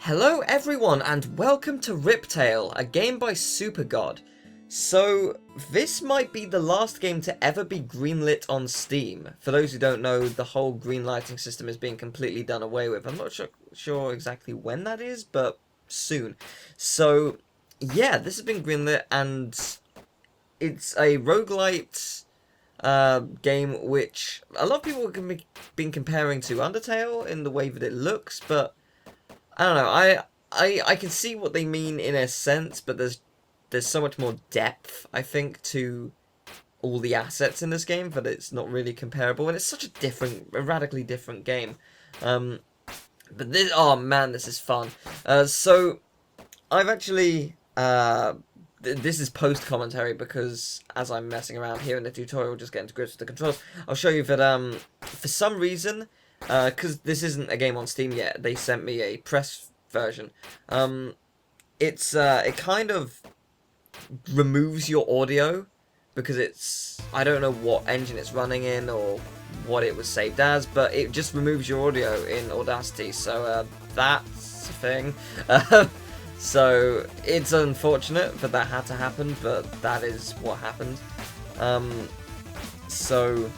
Hello everyone and welcome to Riptale, a game by Supergod. So, this might be the last game to ever be greenlit on Steam. For those who don't know, the whole greenlighting system is being completely done away with. I'm not sure exactly when that is, but soon. So, yeah, this has been greenlit and it's a roguelite game which a lot of people have been comparing to Undertale in the way that it looks, but I don't know. I can see what they mean in a sense, but there's so much more depth, I think, to all the assets in this game that it's not really comparable, and it's such a radically different game. But this, oh man, this is fun. So I've actually this is post commentary because as I'm messing around here in the tutorial, just getting to grips with the controls, I'll show you that for some reason. Because this isn't a game on Steam yet, they sent me a press version. It kind of removes your audio because I don't know what engine it's running in or what it was saved as, but it just removes your audio in Audacity. So that's a thing. So it's unfortunate that had to happen, but that is what happened. So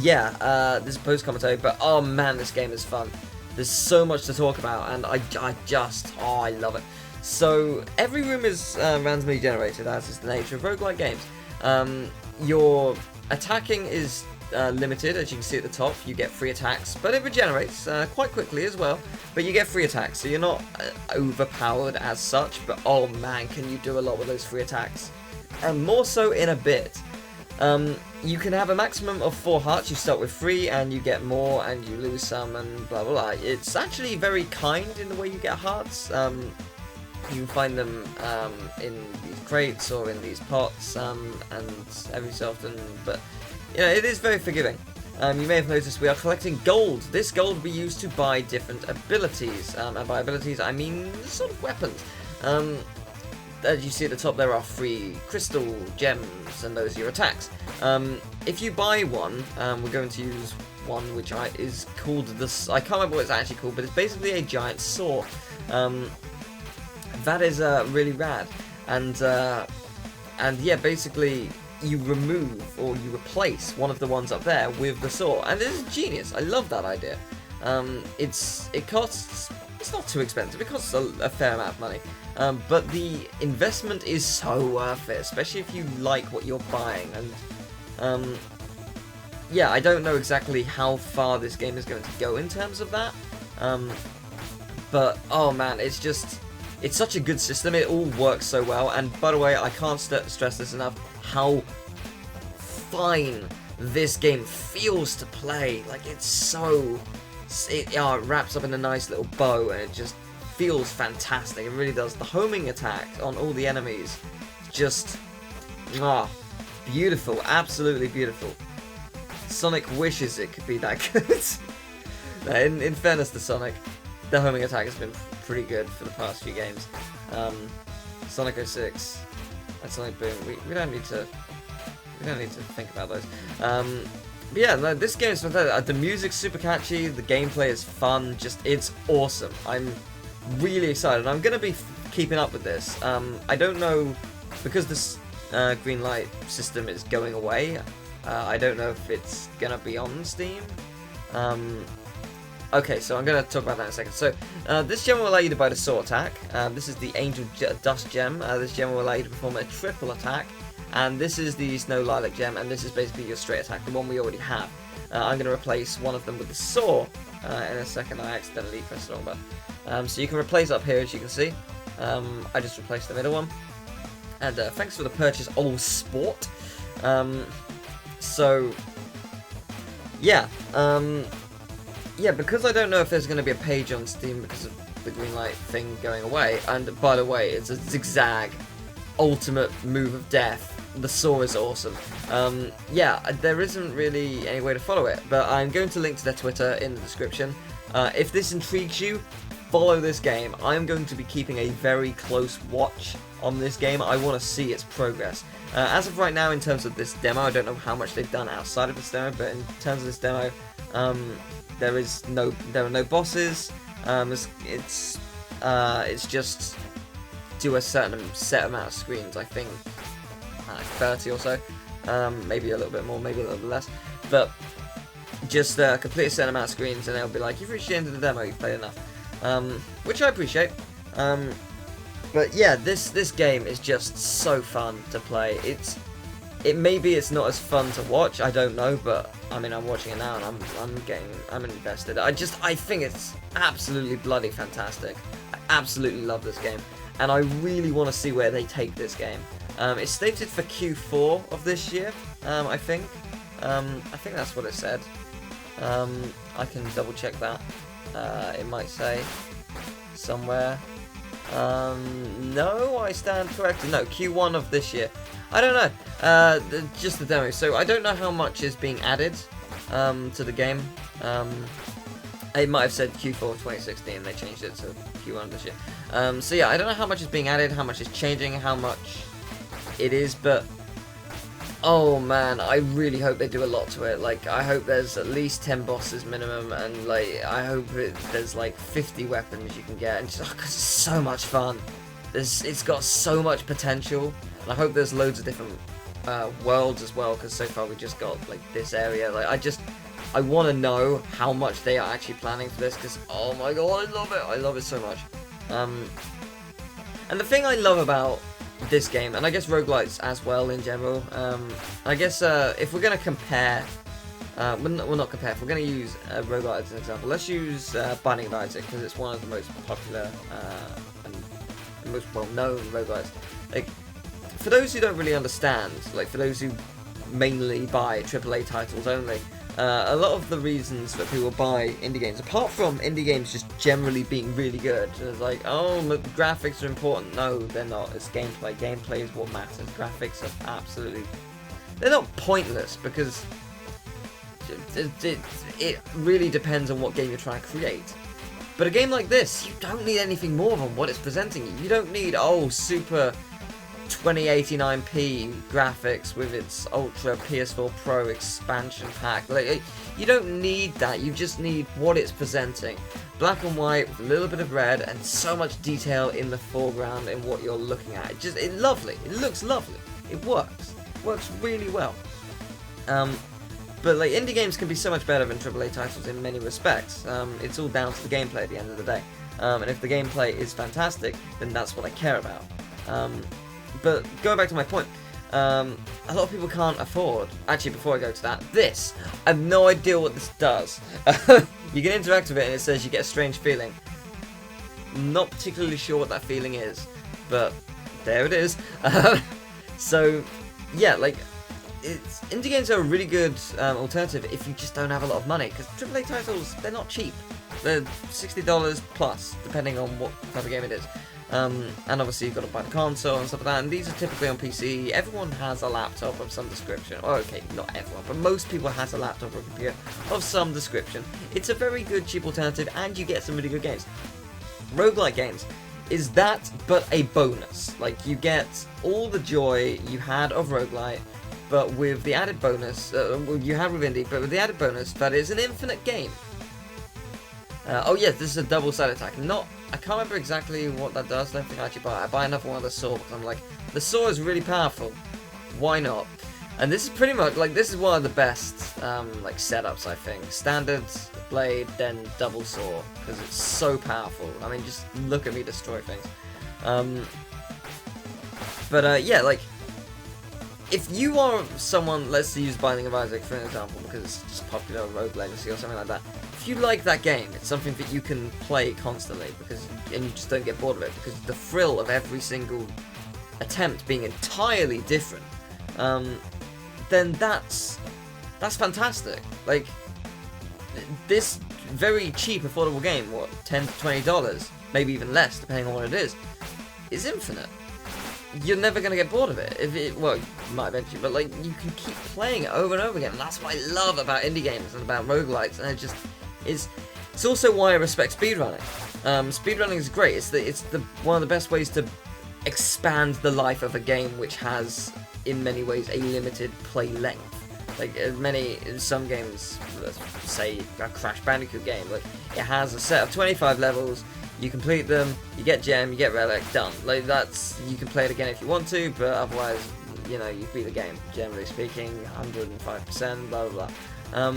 yeah, this is post-commentary, but oh man, this game is fun. There's so much to talk about, and I love it. So, every room is randomly generated, as is the nature of roguelike games. Your attacking is limited, as you can see at the top. You get free attacks, but it regenerates quite quickly as well. But you get free attacks, so you're not overpowered as such, but oh man, can you do a lot with those free attacks. And more so in a bit. You can have a maximum of 4 hearts. You start with 3 and you get more and you lose some and blah blah blah. It's actually very kind in the way you get hearts. You can find them in these crates or in these pots and every so often, but you know, it is very forgiving. You may have noticed we are collecting gold. This gold we use to buy different abilities, and by abilities I mean sort of weapons. As you see at the top, there are 3 crystal gems, and those are your attacks. If you buy one, we're going to use one which is called I can't remember what it's actually called, but it's basically a giant saw. That is really rad, and yeah, basically you remove or you replace one of the ones up there with the saw, and it is genius. I love that idea. It costs. It's not too expensive. It costs a fair amount of money. But the investment is so worth it, especially if you like what you're buying. And yeah, I don't know exactly how far this game is going to go in terms of that. But oh man, it's such a good system. It all works so well. And by the way, I can't stress this enough, how fine this game feels to play. Like, it's so... It wraps up in a nice little bow, and it just feels fantastic. It really does. The homing attack on all the enemies, just beautiful, absolutely beautiful. Sonic wishes it could be that good. in fairness to Sonic, the homing attack has been pretty good for the past few games. Sonic 06 and Sonic Boom. We don't need to think about those. But yeah, no, this game is fantastic. The music's super catchy, the gameplay is fun, it's awesome. I'm really excited. I'm going to be keeping up with this. I don't know, because this Greenlight system is going away, I don't know if it's going to be on Steam. Okay, so I'm going to talk about that in a second. So, this gem will allow you to buy the saw attack. This is the Angel Dust gem. This gem will allow you to perform a triple attack. And this is the Snow Lilac gem, and this is basically your straight attack, the one we already have. I'm going to replace one of them with the saw in a second. I accidentally pressed the wrong button. So you can replace up here, as you can see. I just replaced the middle one. And thanks for the purchase, old sport. So, yeah. Yeah, because I don't know if there's going to be a page on Steam because of the Greenlight thing going away. And by the way, it's a zigzag ultimate move of death. The saw is awesome. Yeah, there isn't really any way to follow it, but I'm going to link to their Twitter in the description. If this intrigues you, follow this game. I'm going to be keeping a very close watch on this game. I want to see its progress. As of right now, in terms of this demo, I don't know how much they've done outside of this demo, but in terms of this demo, there are no bosses. It's It's just do a certain set amount of screens, I think, like 30 or so, maybe a little bit more, maybe a little bit less, but just complete a certain amount of screens, and they'll be like, you've reached the end of the demo, you've played enough, which I appreciate. But yeah, this game is just so fun to play. Maybe it's not as fun to watch, I don't know, but I mean, I'm watching it now and I'm invested. I think it's absolutely bloody fantastic. I absolutely love this game, and I really want to see where they take this game. It's stated for Q4 of this year, I think. I think that's what it said. I can double check that. It might say somewhere. No, I stand corrected. No, Q1 of this year. I don't know. Just the demo. So I don't know how much is being added to the game. It might have said Q4 of 2016. They changed it to Q1 of this year. So yeah, I don't know how much is being added, how much is changing, how much it is, but oh man, I really hope they do a lot to it. Like, I hope there's at least 10 bosses minimum, and like, I hope there's like 50 weapons you can get, and just, cause it's so much fun. It's got so much potential, and I hope there's loads of different worlds as well, because so far we just got like this area. Like, I want to know how much they are actually planning for this, because oh my god, I love it so much. And the thing I love about this game, and I guess roguelites as well in general, I guess if we're going to compare, well not compare, if we're going to use roguelite as an example, let's use Binding of Isaac, because it's one of the most popular and most well-known roguelites. Like, for those who don't really understand, like for those who mainly buy AAA titles only, a lot of the reasons that people buy indie games, apart from indie games just generally being really good, it's like, oh, look, graphics are important. No, they're not. It's gameplay. Gameplay is what matters. Graphics are absolutely... They're not pointless, because it really depends on what game you're trying to create. But a game like this, you don't need anything more than what it's presenting you. You don't need, oh, super 2089p graphics with its Ultra PS4 Pro expansion pack. Like, you don't need that, you just need what it's presenting. Black and white with a little bit of red and so much detail in the foreground in what you're looking at. It's lovely. It looks lovely. It works. It works really well. But like, indie games can be so much better than AAA titles in many respects. It's all down to the gameplay at the end of the day. And if the gameplay is fantastic, then that's what I care about. But going back to my point, a lot of people can't afford... Actually, before I go to that, this! I have no idea what this does. You can interact with it and it says you get a strange feeling. Not particularly sure what that feeling is, but there it is. So, yeah, like, indie games are a really good alternative if you just don't have a lot of money, because AAA titles, they're not cheap. They're $60 plus, depending on what type of game it is. And obviously you've got to buy the console and stuff like that, and these are typically on PC. Everyone has a laptop of some description. Oh, okay, not everyone, but most people has a laptop or a computer of some description. It's a very good cheap alternative, and you get some really good games. Roguelike games is that, but a bonus. Like, you get all the joy you had of roguelite, but with the added bonus, you have with indie, but with the added bonus that it's an infinite game. Oh yes, this is a double-sided attack. I can't remember exactly what that does. I don't think I actually buy it. I buy another one of the saw because I'm like, the saw is really powerful. Why not? And this is pretty much, like, this is one of the best, like, setups, I think. Standard blade, then double saw, because it's so powerful. I mean, just look at me destroy things. Yeah, like, if you are someone, let's use Binding of Isaac for an example, because it's just popular, Rogue Legacy or something like that. If you like that game, it's something that you can play constantly, and you just don't get bored of it, because the thrill of every single attempt being entirely different, then that's fantastic. Like, this very cheap, affordable game, what, $10 to $20, maybe even less, depending on what it is infinite. You're never going to get bored of it. Well, you might eventually, but like, you can keep playing it over and over again. And that's what I love about indie games and about roguelites, and it's also why I respect speedrunning. Speedrunning is great. It's one of the best ways to expand the life of a game which has, in many ways, a limited play length. Like, in some games, let's say a Crash Bandicoot game, like, it has a set of 25 levels. You complete them, you get gem, you get relic, done. Like, that's, you can play it again if you want to, but otherwise, you know, you beat the game, generally speaking, 105%, blah, blah, blah.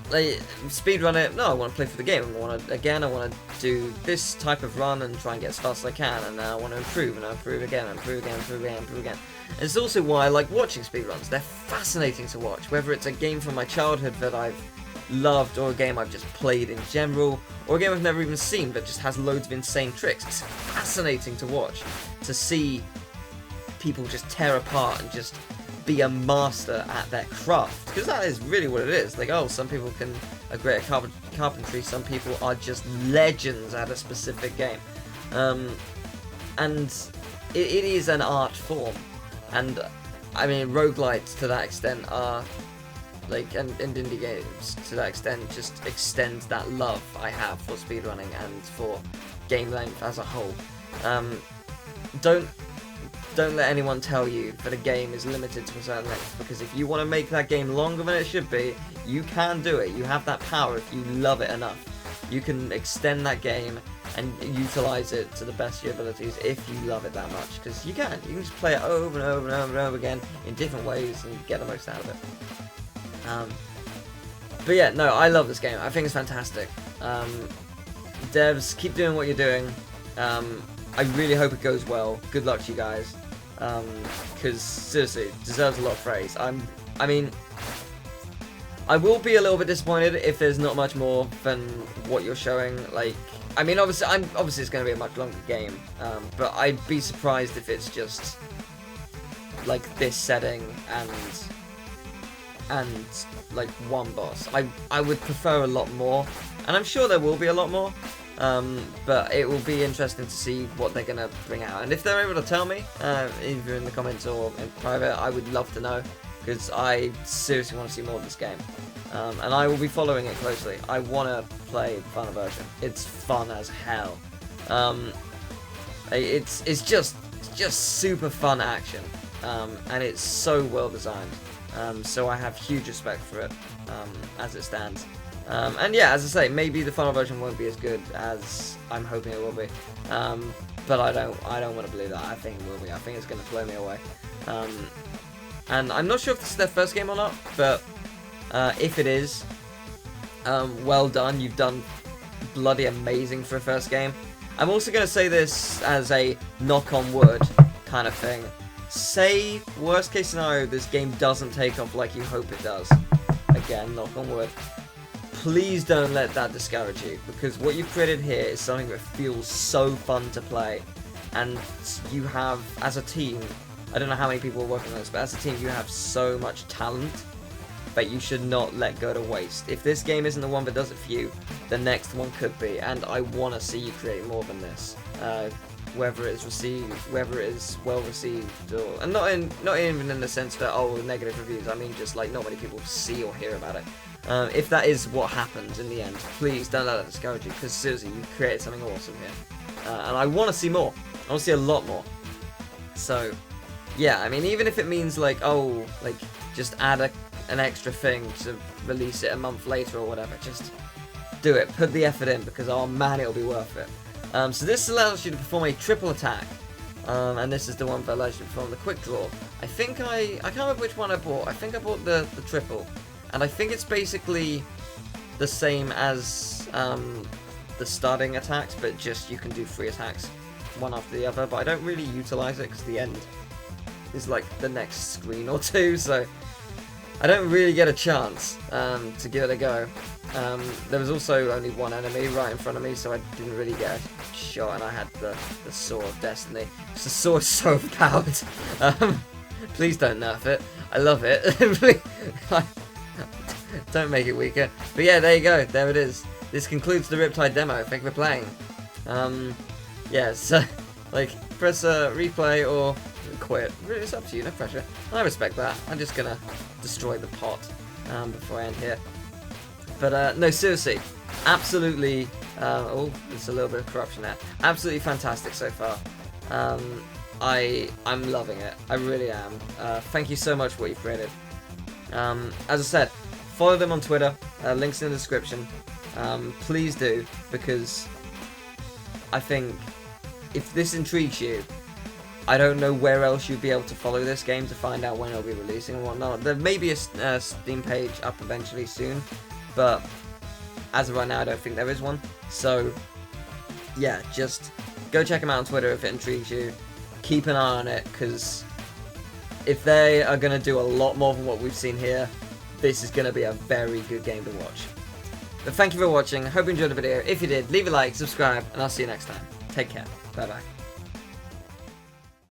Like, speedrun it, no, I want to play for the game, I want to do this type of run and try and get as fast as I can, and I want to improve, and I improve again, improve again, improve again, improve again. And it's also why I like watching speedruns. They're fascinating to watch, whether it's a game from my childhood that I've loved, or a game I've just played in general, or a game I've never even seen but just has loads of insane tricks. It's fascinating to watch, to see people just tear apart and just be a master at their craft, because that is really what it is. Like, oh, some people are great at carpentry, some people are just legends at a specific game, and it is an art form. And I mean, roguelites to that extent are like, and indie games to that extent just extend that love I have for speedrunning and for game length as a whole. Don't let anyone tell you that a game is limited to a certain length, because if you want to make that game longer than it should be, you can do it. You have that power if you love it enough. You can extend that game and utilize it to the best of your abilities if you love it that much, because you can. You can just play it over and over and over and over again in different ways and get the most out of it. But yeah, no, I love this game. I think it's fantastic. Devs, keep doing what you're doing. I really hope it goes well. Good luck to you guys. Because seriously, it deserves a lot of praise. I mean, I will be a little bit disappointed if there's not much more than what you're showing. Like, I mean, obviously it's going to be a much longer game, but I'd be surprised if it's just like this setting and like one boss. I would prefer a lot more, and I'm sure there will be a lot more. But it will be interesting to see what they're going to bring out, and if they're able to tell me, either in the comments or in private, I would love to know, because I seriously want to see more of this game, and I will be following it closely. I want to play the final version. It's fun as hell. It's just super fun action, and it's so well designed. So I have huge respect for it as it stands. And yeah, as I say, maybe the final version won't be as good as I'm hoping it will be, but I don't want to believe that. I think it will be. I think it's going to blow me away. And I'm not sure if this is their first game or not, but if it is, well done. You've done bloody amazing for a first game. I'm also going to say this as a knock on wood kind of thing. Say, worst case scenario, this game doesn't take off like you hope it does. Again, knock on wood. Please don't let that discourage you, because what you've created here is something that feels so fun to play, and you have, as a team, I don't know how many people are working on this, but as a team you have so much talent that you should not let go to waste. If this game isn't the one that does it for you, the next one could be, and I want to see you create more than this. Whether it's received, whether it is well received, or, and not even in the sense that, oh, negative reviews. I mean, just like not many people see or hear about it. If that is what happens in the end, please don't let that discourage you, because seriously, you've created something awesome here, and I want to see more. I want to see a lot more. So, yeah, I mean, even if it means like, oh, like just add an extra thing to release it a month later or whatever, just do it. Put the effort in, because oh man, it'll be worth it. So this allows you to perform a triple attack, and this is the one that allows you to perform the quick draw. I can't remember which one I bought. I think I bought the triple, and I think it's basically the same as the starting attacks, but just you can do 3 attacks, one after the other, but I don't really utilize it because the end is like the next screen or two, so I don't really get a chance to give it a go. There was also only one enemy right in front of me, so I didn't really get a shot, and I had the Sword of Destiny. The sword is so overpowered. Please don't nerf it. I love it. Don't make it weaker. But yeah, there you go. There it is. This concludes the Riptide demo. Thank you for playing. Yeah, so, like, press replay or quit. Really, it's up to you, no pressure. I respect that. I'm just gonna destroy the pot before I end here. But no, seriously, absolutely. Oh, there's a little bit of corruption there. Absolutely fantastic so far. I'm loving it. I really am. Thank you so much for what you've created. As I said, follow them on Twitter. Links in the description. Please do, because I think if this intrigues you, I don't know where else you'd be able to follow this game to find out when it'll be releasing and whatnot. There may be a Steam page up eventually soon, but as of right now, I don't think there is one. So, yeah, just go check them out on Twitter if it intrigues you. Keep an eye on it, because if they are going to do a lot more than what we've seen here, this is going to be a very good game to watch. But thank you for watching. I hope you enjoyed the video. If you did, leave a like, subscribe, and I'll see you next time. Take care. Bye-bye.